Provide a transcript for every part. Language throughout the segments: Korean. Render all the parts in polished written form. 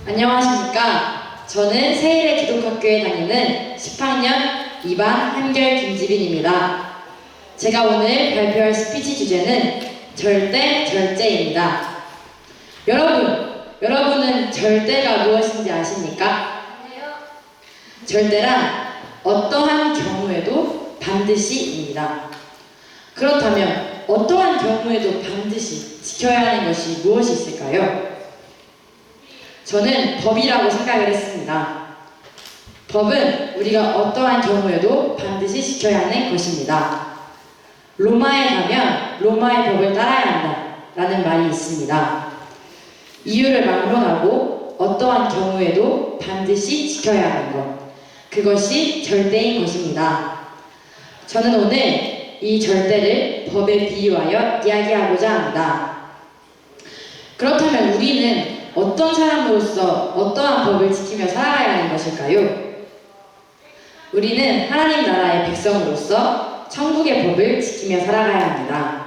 안녕하십니까. 저는 세일의 기독학교에 다니는 10학년 2반 한결 김지빈입니다. 제가 오늘 발표할 스피치 주제는 절대 절제입니다. 여러분은 절대가 무엇인지 아십니까? 절대란 어떠한 경우에도 반드시입니다. 그렇다면 어떠한 경우에도 반드시 지켜야 하는 것이 무엇이 있을까요? 저는 법이라고 생각을 했습니다. 법은 우리가 어떠한 경우에도 반드시 지켜야 하는 것입니다. 로마에 가면 로마의 법을 따라야 한다 라는 말이 있습니다. 이유를 막론하고 어떠한 경우에도 반드시 지켜야 하는 것, 그것이 절대인 것입니다. 저는 오늘 이 절대를 법에 비유하여 이야기하고자 합니다. 그렇다면 우리는 어떤 사람으로서 어떠한 법을 지키며 살아가야 하는 것일까요? 우리는 하나님 나라의 백성으로서 천국의 법을 지키며 살아가야 합니다.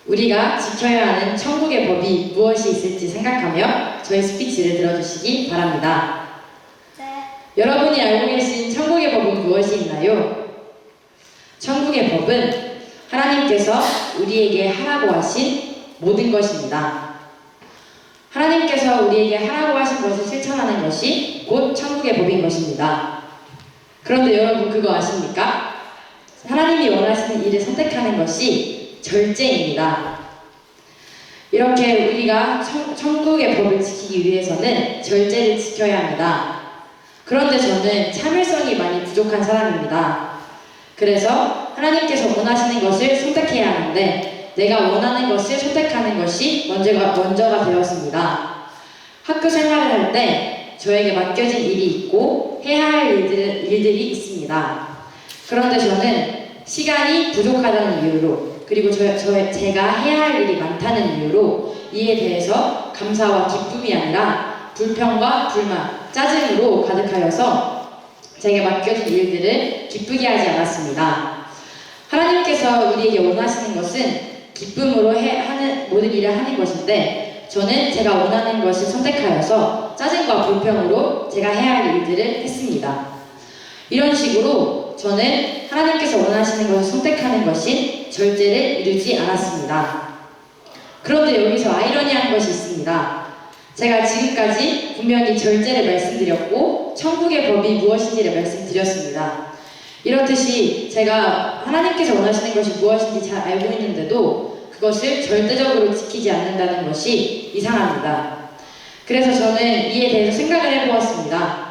우리가 지켜야 하는 천국의 법이 무엇이 있을지 생각하며 저의 스피치를 들어주시기 바랍니다. 네. 여러분이 알고 계신 천국의 법은 무엇이 있나요? 천국의 법은 하나님께서 우리에게 하라고 하신 모든 것입니다. 하나님께서 우리에게 하라고 하신 것을 실천하는 것이 곧 천국의 법인 것입니다. 그런데 여러분 그거 아십니까? 하나님이 원하시는 일을 선택하는 것이 절제입니다. 이렇게 우리가 천국의 법을 지키기 위해서는 절제를 지켜야 합니다. 그런데 저는 참을성이 많이 부족한 사람입니다. 그래서 하나님께서 원하시는 것을 선택해야 하는데 내가 원하는 것을 선택하는 것이 먼저가 되었습니다. 학교 생활을 할 때 저에게 맡겨진 일이 있고 해야 할 일들이 있습니다. 그런데 저는 시간이 부족하다는 이유로 그리고 제가 해야 할 일이 많다는 이유로 이에 대해서 감사와 기쁨이 아니라 불평과 불만, 짜증으로 가득하여서 제게 맡겨진 일들을 기쁘게 하지 않았습니다. 하나님께서 우리에게 원하시는 것은 기쁨으로 하는 모든 일을 하는 것인데 저는 제가 원하는 것을 선택하여서 짜증과 불평으로 제가 해야 할 일들을 했습니다. 이런 식으로 저는 하나님께서 원하시는 것을 선택하는 것인 절제를 이루지 않았습니다. 그런데 여기서 아이러니한 것이 있습니다. 제가 지금까지 분명히 절제를 말씀드렸고 천국의 법이 무엇인지를 말씀드렸습니다. 이렇듯이 제가 하나님께서 원하시는 것이 무엇인지 잘 알고 있는데도 그것을 절대적으로 지키지 않는다는 것이 이상합니다. 그래서 저는 이에 대해서 생각을 해보았습니다.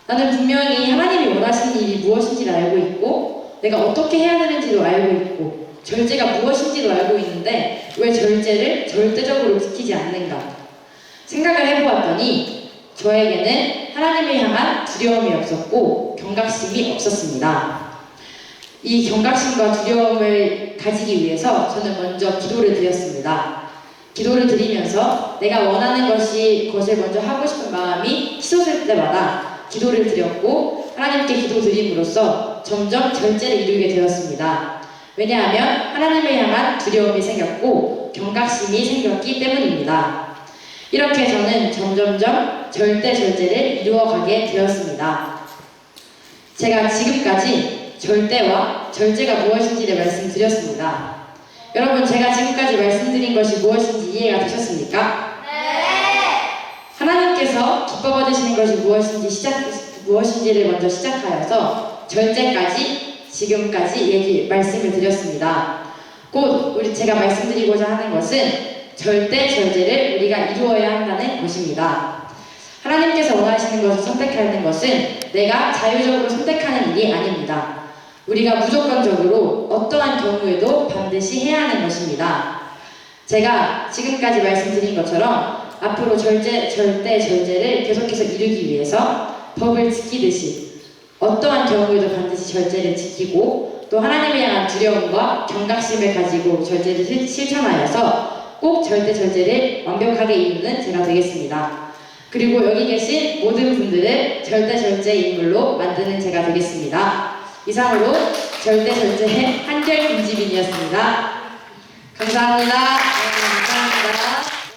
나는 분명히 하나님이 원하시는 일이 무엇인지를 알고 있고 내가 어떻게 해야 되는지도 알고 있고 절제가 무엇인지도 알고 있는데 왜 절제를 절대적으로 지키지 않는가 생각을 해보았더니 저에게는 하나님을 향한 두려움이 없었고 경각심이 없었습니다. 이 경각심과 두려움을 가지기 위해서 저는 먼저 기도를 드렸습니다. 기도를 드리면서 내가 원하는 것을 먼저 하고 싶은 마음이 치솟을 때마다 기도를 드렸고 하나님께 기도 드림으로써 점점 절제를 이루게 되었습니다. 왜냐하면 하나님을 향한 두려움이 생겼고 경각심이 생겼기 때문입니다. 이렇게 저는 점점점 절제를 이루어가게 되었습니다. 제가 지금까지 절대와 절제가 무엇인지를 말씀드렸습니다. 여러분 제가 지금까지 말씀드린 것이 무엇인지 이해가 되셨습니까? 네. 하나님께서 기뻐 받으시는 것이 무엇인지를 먼저 시작하여서 절제까지 지금까지 말씀을 드렸습니다. 곧 제가 말씀드리고자 하는 것은 절제를 우리가 이루어야 한다는 것입니다. 하나님께서 원하시는 것을 선택하는 것은 내가 자유적으로 선택하는 일이 아닙니다. 우리가 무조건적으로 어떠한 경우에도 반드시 해야 하는 것입니다. 제가 지금까지 말씀드린 것처럼 앞으로 절제를 계속해서 이루기 위해서 법을 지키듯이 어떠한 경우에도 반드시 절제를 지키고 또 하나님을 향한 두려움과 경각심을 가지고 절제를 실천하여서 꼭 절제를 완벽하게 이루는 제가 되겠습니다. 그리고 여기 계신 모든 분들을 절제 인물로 만드는 제가 되겠습니다. 이상으로 절제의 한결 김지빈이었습니다. 감사합니다. 네, 감사합니다.